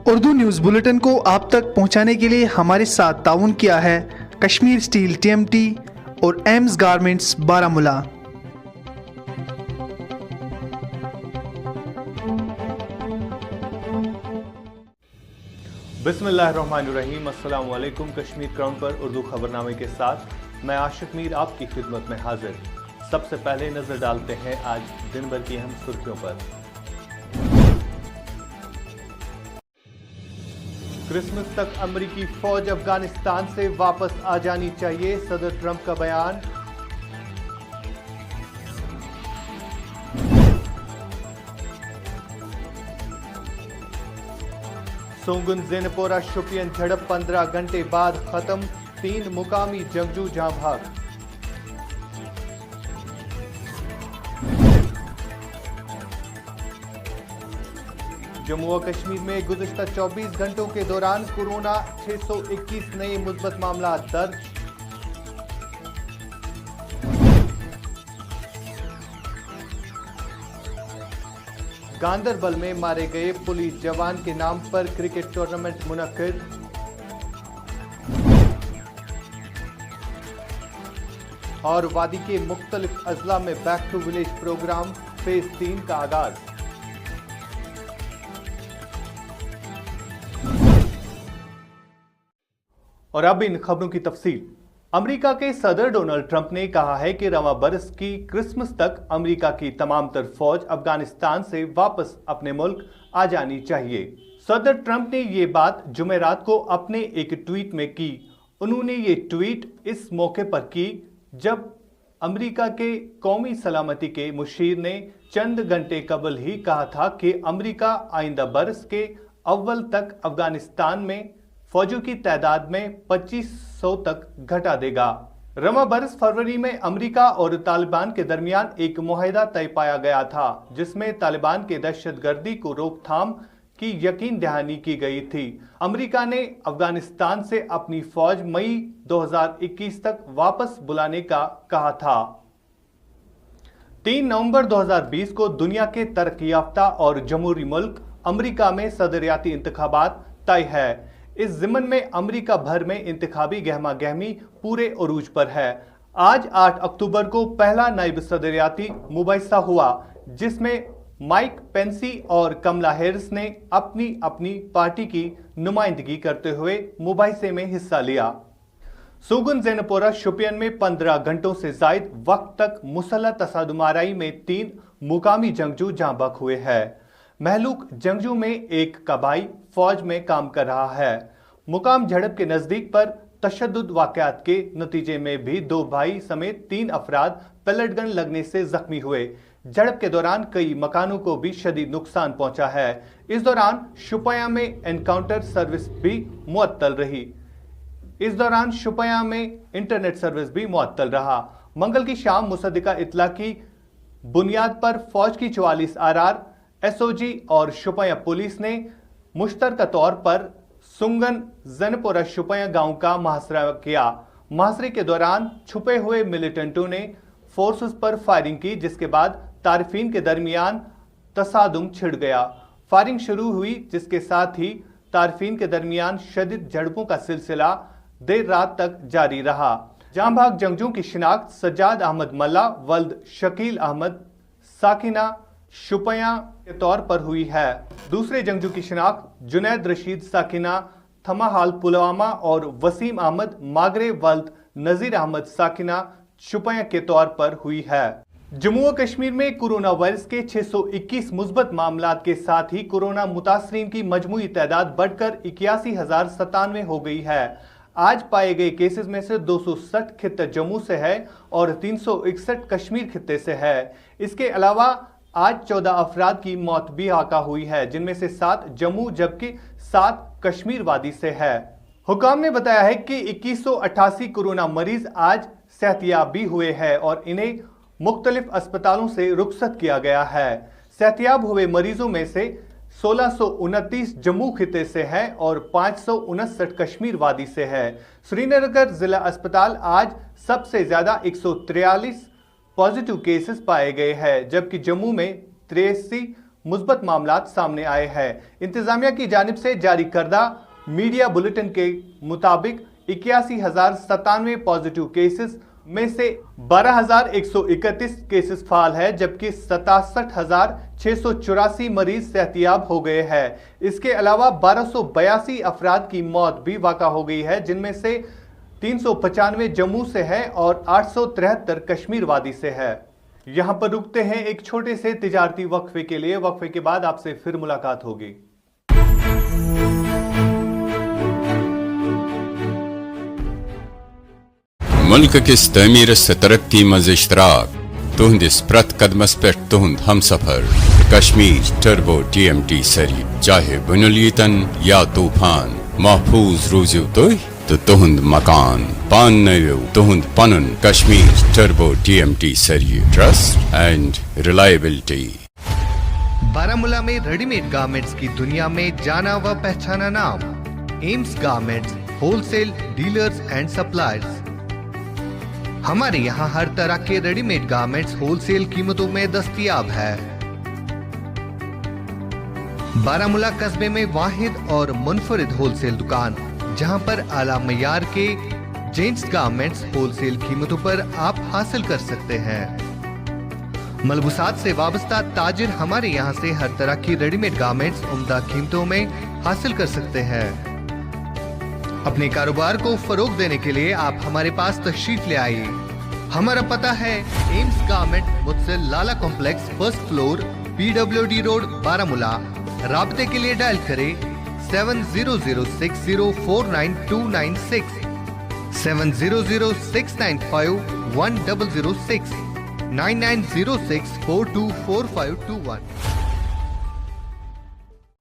Urdu news bulletin को आप तक पहुंचाने के लिए हमारे साथ ताउन किया है कश्मीर स्टील टीएमटी और एम्स गारमेंट्स बारामूला। बिस्मिल्लाहिर्रहमानिर्रहीम। अस्सलाम वालेकुम। कश्मीर क्राउन पर उर्दू खबरनामे के साथ मैं आशिक मीर आपकी खिदमत में हाजिर। सबसे पहले नजर डालते हैं आज दिन भर की अहम सुर्खियों पर। क्रिसमस तक अमेरिकी फौज अफगानिस्तान से वापस आ जानी चाहिए, सदर ट्रंप का बयान। सोंगुन ज़ेनपोरा शोपियन झड़प 15 घंटे बाद खत्म, 3 मुकामी जंगजू जाँ भाग। जम्मू व कश्मीर में गुज़िश्ता 24 घंटों के दौरान कोरोना 621 नए मुस्बत मामला दर्ज। गांदरबल में मारे गए पुलिस जवान के नाम पर क्रिकेट टूर्नामेंट मुनक्किद। और वादी के मुख्तलिफ अजला में back to village programme phase 3 का आगाज। और अब इन खबरों की तफसील। अमेरिका के सदर डोनाल्ड ट्रंप ने कहा है कि रवां बरस की क्रिसमस तक अमेरिका की तमाम तर फौज अफगानिस्तान से वापस अपने मुल्क आ जानी चाहिए। सदर ट्रंप ने ये बात जुमेरात को अपने एक ट्वीट में की। उन्होंने ये ट्वीट इस मौके पर की जब अमेरिका के कौमी सलामती के मुशीर ने चंद घंटे कबल ही कहा था कि अमेरिका आइंदा बरस के अव्वल तक अफगानिस्तान में फौजों की तादाद में 2500 तक घटा देगा। रवां बरस फरवरी में अमेरिका और तालिबान के दरमियान एक मुआहदा तय पाया गया था, जिसमें तालिबान के दहशतगर्दी को रोकथाम की यकीन दहानी की गई थी। अमेरिका ने अफगानिस्तान से अपनी फौज मई 2021 तक वापस बुलाने का कहा था। 3 नवंबर 2020 को दुनिया के तरक्की याफ्ता और जमहूरी मुल्क अमेरिका में सदरियाती इंतखाबात तय है। इस ज़िमन में अमेरिका भर में इंतखाबी गहमा गहमी पूरे उरूज पर है। आज 8 अक्टूबर को पहला नायब सदरियाती मुबाहिसा हुआ, जिसमें माइक पेंसी और कमला हैरिस ने अपनी अपनी पार्टी की नुमाइंदगी करते हुए मुबाहिसे में हिस्सा लिया। सोगुन ज़ेनपोरा शोपियन में 15 घंटों से जायद वक्त तक मुसल्लह तसादुमाराई में 3 मुकामी जंगजू जाँ बहक हुए हैं। महलूक जंगजू में एक का भाई फौज में काम कर रहा है। मुकाम झड़प के नजदीक पर तशद्दुद वाकयात के नतीजे में भी 2 भाई समेत 3 अफराद पेलेट गन लगने से जख्मी हुए। झड़प के दौरान कई मकानों को भी शदीद नुकसान पहुंचा है। इस दौरान शुपया में एनकाउंटर सर्विस भी मुअत्तल रही। इस दौरान शुपया में इंटरनेट सर्विस भी मुअत्तल रहा। मंगल की शाम मुसद्दिका इतला की बुनियाद पर फौज की 44 आरआर, एसओजी और शुपया पुलिस ने मुश्तरका तौर पर सुंगन ज़ेनपोरा शुपया गांव का मुहासरा किया। मुहासरे के दौरान छुपे हुए मिलिटेंटों ने फोर्सेस पर फायरिंग की, जिसके बाद तारिफीन के दरमियान तसादुम छिड़ गया। फायरिंग शुरू हुई, जिसके साथ ही तारिफीन के दरमियान शदीद झड़पों का सिलसिला देर रात तक जारी रहा। जाँ भाग जंगजू की शिनाख्त सज्जाद अहमद मल्ला वल्द शकील अहमद साकिना शुपया के तौर पर हुई है। दूसरे जंगजू की शिनाख्त जुनैद रशीद साकिना थमाहाल पुलवामा और वसीम अहमद मागरे वल्द नजीर अहमद साकिना शुपया के तौर पर हुई है। जम्मू व कश्मीर में कोरोना वायरस के 621 मुस्बत मामलात के साथ ही कोरोना मुतासरीन की मजमूई तादाद बढ़कर 81,097 हो गई है। आज पाए गए केसेस में से 260 खित्ता जम्मू से है और 361 कश्मीर खित्ते से है। इसके अलावा आज 14 अफराद की मौत भी वाक़ा हुई है, जिनमें से 7 जम्मू जबकि 7 कश्मीर वादी से है। हुकाम ने बताया है कि 2188 कोरोना मरीज आज सेहतियाब भी हुए हैं और इन्हें मुख्तलिफ अस्पतालों से रुखसत किया गया है। सेहतियाब हुए मरीजों में से 1629 जम्मू खिते से है और 559 कश्मीर वादी से है। श्रीनगर जिला अस्पताल आज सबसे ज्यादा 143 पॉजिटिव केसेस पाए गए हैं, जबकि जम्मू में 83 मुस्बत मामलात सामने आए हैं। इंतजामिया की जानिब से जारी करदा मीडिया बुलेटिन के मुताबिक 81,097 पॉजिटिव केसेस में से 12,131 केसेस फाल है, जबकि 67,684 मरीज सेहतियाब हो गए हैं। इसके अलावा 1282 अफराद की मौत भी वाक़ा हो गई है, जिनमें से 395 जम्मू से है और 873 कश्मीर वादी से है। यहां पर रुकते हैं एक छोटे से तिजारती वक्फे के लिए। वक्फे के बाद आपसे फिर मुलाकात होगी। मुल्क किस तमीर से तरक्की मज इश्तराक तुहंदिस प्रत कदमस पे तुहंद हम सफर कश्मीर टर्बो TMT सरी चाहे बुनुलीतन या तूफान महफूज रूजू तो तुहंद मकान पान नयो तुहंद पनुन कश्मीर टर्बो TMT सरी ट्रस्ट एंड रिलायबिलिटी। बारामूला में रेडीमेड गारमेंट्स की दुनिया में जाना व पहचाना नाम AIIMS garments wholesale dealers and suppliers. हमारे यहाँ हर तरह के रेडीमेड गारमेंट्स होलसेल कीमतों में दस्तयाब है। बारामूला कस्बे में वाहिद और मुनफरिद होलसेल दुकान, जहां पर आला मयार के जेंट्स गारमेंट्स होलसेल कीमतों पर आप हासिल कर सकते हैं। मलबूसात से वाबस्ता ताजिर हमारे यहाँ से हर तरह की रेडीमेड गारमेंट्स उम्दा कीमतों में हासिल कर सकते हैं। अपने कारोबार को फरोग देने के लिए आप हमारे पास तशरीफ ले आइए। हमारा पता है एम्स गारमेंट मुझसे Lala complex, first floor, PWD road, Baramulla. राब्ते के लिए डायल करें 7006049296, 7006951006, 9906424521।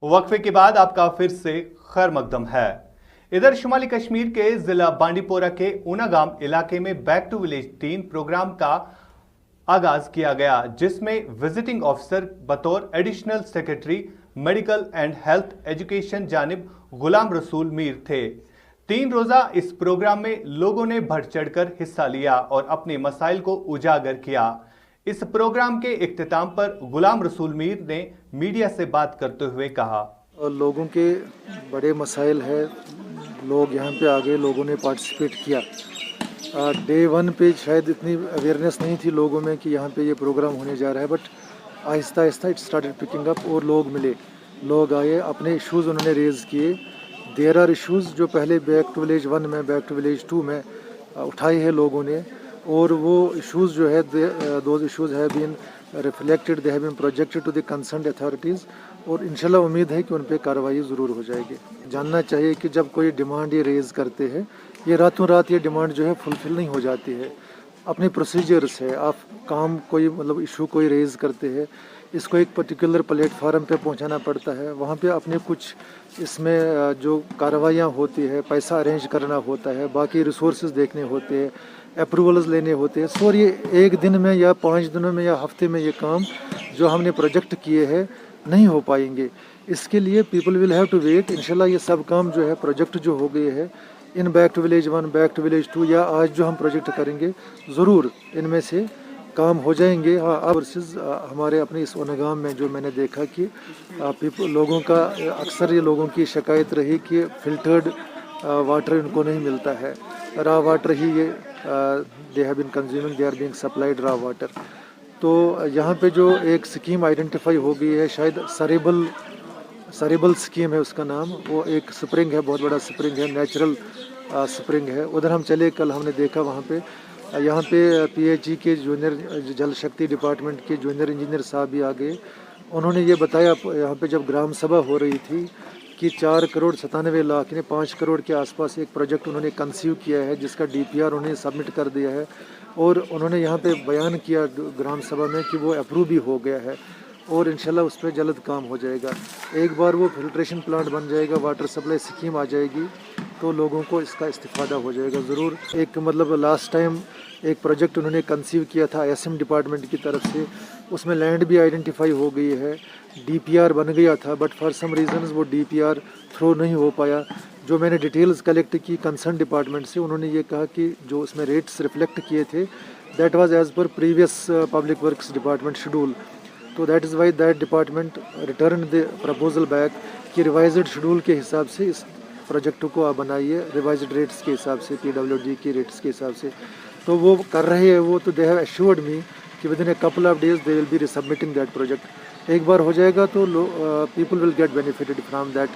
वक्फे के बाद आपका फिर से खैर मकदम है। इधर शुमाली कश्मीर के जिला बांडीपोरा के ऊनागाम इलाके में बैक टू विलेज 3 प्रोग्राम का आगाज किया गया, जिसमें विजिटिंग ऑफिसर बतौर additional secretary medical and health education जानिब गुलाम रसूल मीर थे। 3 रोजा इस प्रोग्राम में लोगों ने बढ़ चढ़कर हिस्सा लिया और अपने मसाइल को उजागर किया। इस प्रोग्राम के इख्तिताम पर गुलाम रसूल मीर ने मीडिया से बात करते हुए कहा, लोगों के बड़े मसाइल है, लोग यहाँ पे आ गए, लोगों ने पार्टिसिपेट किया। डे 1 पे शायद इतनी अवेयरनेस नहीं थी लोगों में कि यहाँ पे ये प्रोग्राम होने जा रहा है, but Aahista Aahista it started picking up और लोग मिले, लोग आए, अपने इश्यूज़ उन्होंने रेज़ किए। देयर आर इश्यूज़ जो पहले बैक टू विलेज 1 में, बैक टू विलेज 2 में उठाए हैं लोगों ने, और वो इश्यूज़ जो है those issues have been reflected, they have been projected to the concerned authorities, और इंशाल्लाह उम्मीद है कि उन पर कार्रवाई ज़रूर हो जाएगी। जानना चाहिए कि जब कोई डिमांड ये रेज़ करते हैं, ये रातों रात ये डिमांड जो है फुलफ़िल नहीं हो जाती है। अपने प्रोसीजर्स है, आप काम कोई मतलब इशू कोई रेज़ करते हैं, इसको एक पर्टिकुलर प्लेटफार्म पे पहुंचाना पड़ता है, वहाँ पे अपने कुछ इसमें जो कार्रवाइयाँ होती है, पैसा अरेंज करना होता है, बाकी रिसोर्सेज देखने होते हैं, अप्रूवल्स लेने होते हैं। सो ये एक दिन में या 5 दिनों में या हफ्ते में ये काम जो हमने प्रोजेक्ट किए हैं नहीं हो पाएंगे। इसके लिए people will have to wait. इंशाल्लाह ये सब काम जो है प्रोजेक्ट जो हो गए हैं in back to village 1, back to village 2 या आज जो हम प्रोजेक्ट करेंगे, ज़रूर इनमें से काम हो जाएंगे। हाँ, अब वर्सेस हमारे अपने इस ऊनागाम में जो मैंने देखा कि लोगों का अक्सर ये लोगों की शिकायत रही कि फ़िल्टर्ड वाटर इनको नहीं मिलता है, रॉ वाटर ही ये they have been consuming, they are being supplied raw water. तो यहाँ पे जो एक स्कीम आइडेंटिफाई हो गई है, शायद सरेबल स्कीम है उसका नाम, वो एक स्प्रिंग है, बहुत बड़ा स्प्रिंग है, नेचुरल स्प्रिंग है। उधर हम चले, कल हमने देखा वहाँ पे, यहाँ पे PHE के जूनियर जल शक्ति डिपार्टमेंट के जूनियर इंजीनियर साहब भी आ गए। उन्होंने ये बताया यहाँ पे जब ग्राम सभा हो रही थी कि 4,97,00,000 यानी 5 करोड़ के आसपास एक प्रोजेक्ट उन्होंने कंसीव किया है, जिसका DPR उन्होंने सबमिट कर दिया है, और उन्होंने यहाँ पे बयान किया ग्राम सभा में कि वो अप्रूव भी हो गया है और इंशाल्लाह उस पर जल्द काम हो जाएगा। एक बार वो फिल्ट्रेशन प्लांट बन जाएगा, वाटर सप्लाई स्कीम आ जाएगी, तो लोगों को इसका इस्तिफादा हो जाएगा ज़रूर। एक मतलब लास्ट टाइम एक प्रोजेक्ट उन्होंने कंसीव किया था ISM डिपार्टमेंट की तरफ से, उसमें लैंड भी आइडेंटिफाई हो गई है, DPR बन गया था, बट फॉर सम रीज़न्स वो DPR थ्रो नहीं हो पाया। जो मैंने डिटेल्स कलेक्ट की कंसर्न डिपार्टमेंट से, उन्होंने ये कहा कि जो उसमें रेट्स रिफ्लेक्ट किए थे that was as per previous public works department schedule. तो that is why that department return the proposal back कि रिवाइज्ड शेड्यूल के हिसाब से इस प्रोजेक्ट को आप बनाइए, रिवाइज्ड रेट्स के हिसाब से, PWD के रेट्स के हिसाब से। तो वो कर रहे हैं वो, तो दे हैव एश्योर्ड मी कि within a couple of days they will be resubmitting that project. एक बार हो जाएगा तो people will get benefited from that,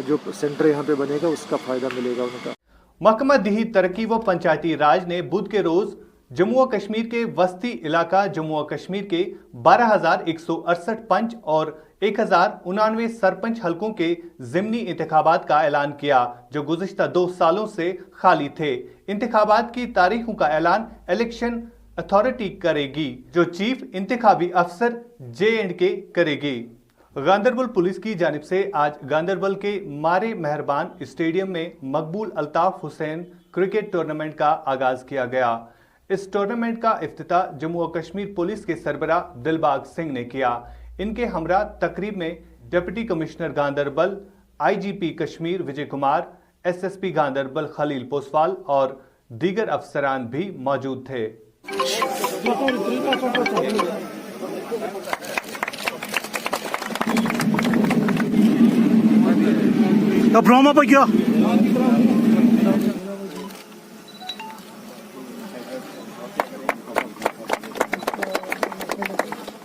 जो सेंटर यहाँ पे बनेगा उसका फ़ायदा मिलेगा उनका। महकमा दिही तरक्की व पंचायती राज ने बुध के रोज जम्मू व कश्मीर के वस्ती इलाका जम्मू व कश्मीर के 12,168 पंच और 1,099 सरपंच हलकों के ज़िमनी इंतखाबात का ऐलान किया, जो गुज़िश्ता 2 सालों से खाली थे। इंतखाबात की तारीखों का ऐलान इलेक्शन अथॉरिटी करेगी, जो चीफ इंतखाबी अफसर J&K करेगी। गांदरबल पुलिस की जानिब से आज गांदरबल के मारे मेहरबान स्टेडियम में मकबूल अल्ताफ हुसैन क्रिकेट टूर्नामेंट का आगाज किया गया। इस टूर्नामेंट का इफ्तिताह जम्मू व कश्मीर पुलिस के सरबरा दिलबाग सिंह ने किया। इनके हमरा तकरीब में deputy commissioner Ganderbal, IGP Kashmir Vijay Kumar, SSP Ganderbal Khalil Poswal और दीगर अफसरान भी मौजूद थे।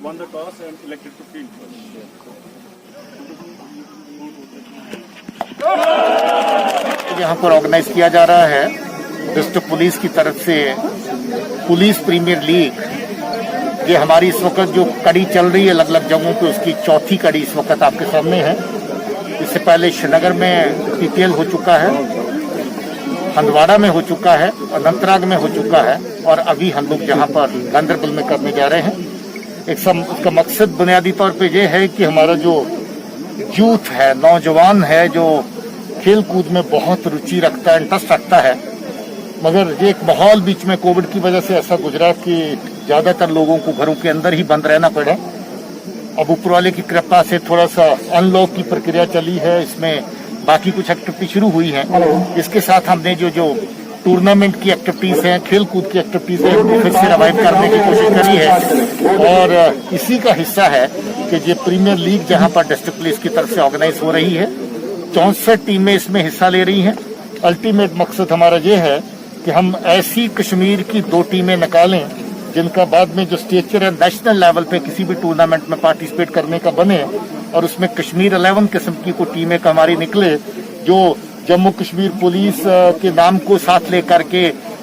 Won the toss and elected to field first. यहाँ पर ऑर्गेनाइज किया जा रहा है डिस्ट्रिक्ट पुलिस की तरफ से पुलिस प्रीमियर लीग। ये हमारी इस वक्त जो कड़ी चल रही है अलग अलग जगहों पे, उसकी चौथी कड़ी इस वक्त आपके सामने है। इससे पहले श्रीनगर में PPL हो चुका है, हंदवाड़ा में हो चुका है, अनंतनाग में हो चुका है और अभी हम लोग जहाँ पर गांदरबल में करने जा रहे हैं। उसका मकसद बुनियादी तौर पे ये है कि हमारा जो यूथ है, नौजवान है, जो खेल कूद में बहुत रुचि रखता है, इंटरेस्ट रखता है, मगर ये एक माहौल बीच में कोविड की वजह से ऐसा गुजरा कि ज्यादातर लोगों को घरों के अंदर ही बंद रहना पड़ा। अब ऊपर वाले की कृपा से थोड़ा सा अनलॉक की प्रक्रिया चली है, इसमें बाकी कुछ एक्टिविटी शुरू हुई है। इसके साथ हमने जो टूर्नामेंट की एक्टिविटीज हैं, खेल कूद की एक्टिविटीज हैं, उनको फिर से रिवाइव करने की कोशिश करी है। और इसी का हिस्सा है कि ये प्रीमियर लीग जहां पर डिस्ट्रिक्ट पुलिस की तरफ से ऑर्गेनाइज हो रही है, 64 टीमें इसमें हिस्सा ले रही हैं। अल्टीमेट मकसद हमारा ये है कि हम ऐसी कश्मीर की 2 टीमें निकालें जिनका बाद में जो स्टेचर है नेशनल लेवल पे किसी भी टूर्नामेंट में पार्टिसिपेट करने का बने, और उसमें कश्मीर 11 किस्म की कोई टीमें हमारी निकले जो जम्मू कश्मीर पुलिस के नाम को साथ लेकर के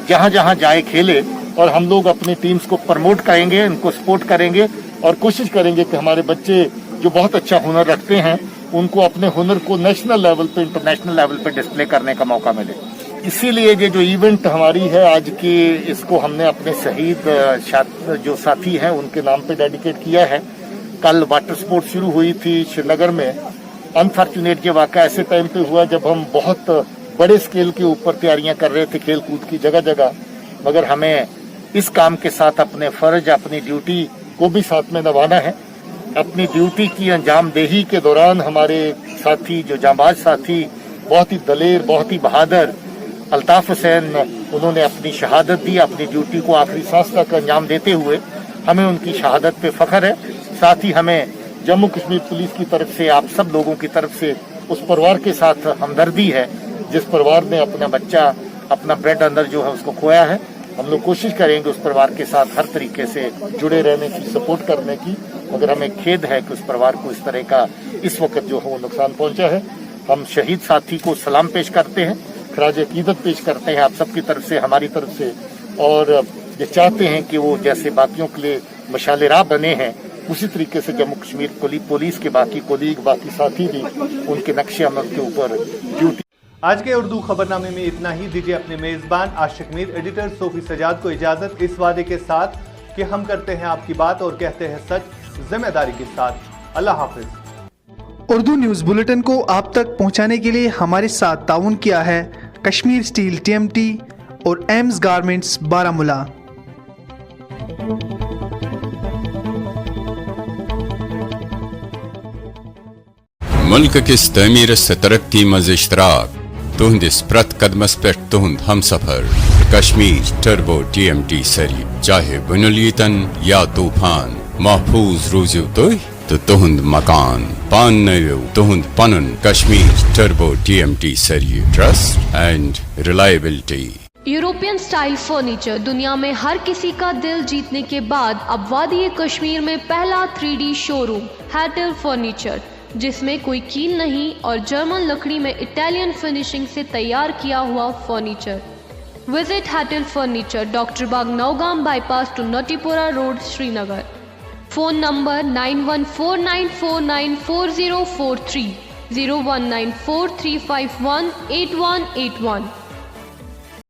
जहां जहां जाए खेले। और हम लोग अपनी टीम्स को प्रमोट करेंगे, इनको सपोर्ट करेंगे और कोशिश करेंगे कि हमारे बच्चे जो बहुत अच्छा हुनर रखते हैं उनको अपने हुनर को नेशनल लेवल पे, इंटरनेशनल लेवल पे डिस्प्ले करने का मौका मिले। इसीलिए ये जो इवेंट हमारी है आज की, इसको हमने अपने शहीद जो साथी हैं उनके नाम पे डेडिकेट किया है। कल वाटर स्पोर्ट शुरू हुई थी श्रीनगर में। अनफॉर्चुनेट ये वाक़या ऐसे टाइम पे हुआ जब हम बहुत बड़े स्केल के ऊपर तैयारियां कर रहे थे खेल कूद की जगह जगह, मगर हमें इस काम के साथ अपने फर्ज, अपनी ड्यूटी को भी साथ में निभाना है। अपनी ड्यूटी की अंजामदेही के दौरान हमारे साथी, जो जांबाज साथी, बहुत ही दलेर, बहुत ही बहादुर अल्ताफ हुसैन, उन्होंने अपनी शहादत दी अपनी ड्यूटी को आखिरी सांस तक अंजाम देते हुए। हमें उनकी शहादत पे फख्र है। साथ ही हमें जम्मू कश्मीर पुलिस की तरफ से, आप सब लोगों की तरफ से उस परिवार के साथ हमदर्दी है जिस परिवार ने अपना बच्चा, अपना ब्रेड अंदर जो है उसको खोया है। हम लोग कोशिश करेंगे उस परिवार के साथ हर तरीके से जुड़े रहने की, सपोर्ट करने की, मगर हमें खेद है कि उस परिवार को इस तरह का इस वक्त जो है वो नुकसान पहुंचा है। हम शहीद साथी को सलाम पेश करते हैं, खराज अकीदत पेश करते हैं आप सबकी तरफ से, हमारी तरफ से, और ये चाहते हैं कि वो जैसे बाकियों के लिए मशाले राह बने हैं उसी तरीके से जम्मू कश्मीर पुलिस के बाकी कोलीग, बाकी साथी भी उनके नक्शे अमल के ऊपर ड्यूटी। आज के उर्दू खबरनामे में इतना ही। दीजिए अपने मेजबान आशिक मीर, एडिटर सोफी सजाद को इजाजत, इस वादे के साथ कि हम करते हैं आपकी बात और कहते हैं सच, जिम्मेदारी के साथ। अल्लाह हाफिज। उर्दू न्यूज़ बुलेटिन को आप तक पहुंचाने के लिए हमारे साथ ताउन किया है कश्मीर स्टील TMT और एम्स गारमेंट्स बारामुला। मुल्क किस तमीर से तरक्की मज इश्तराक तुहंदिस प्रत कदमस पे तुहंद हम सफर। कश्मीर टर्बो TMT सरी, चाहे बुनुलीतन या तूफान। महफूज रूजू तो तुहंद मकान पान नयो तुहंद पनन कश्मीर टर्बो TMT सरिये trust and reliability. European style furniture दुनिया में हर किसी का दिल जीतने के बाद अब वादी कश्मीर में पहला 3D शोरूम हैटल फर्नीचर, जिसमें कोई कील नहीं और जर्मन लकड़ी में इटालियन फिनिशिंग से तैयार किया हुआ फर्नीचर। विजिट हैटल furniture, doctor Bagh Nowgam bypass to Natipora road, Srinagar. Phone number 9149494043, 019435188181।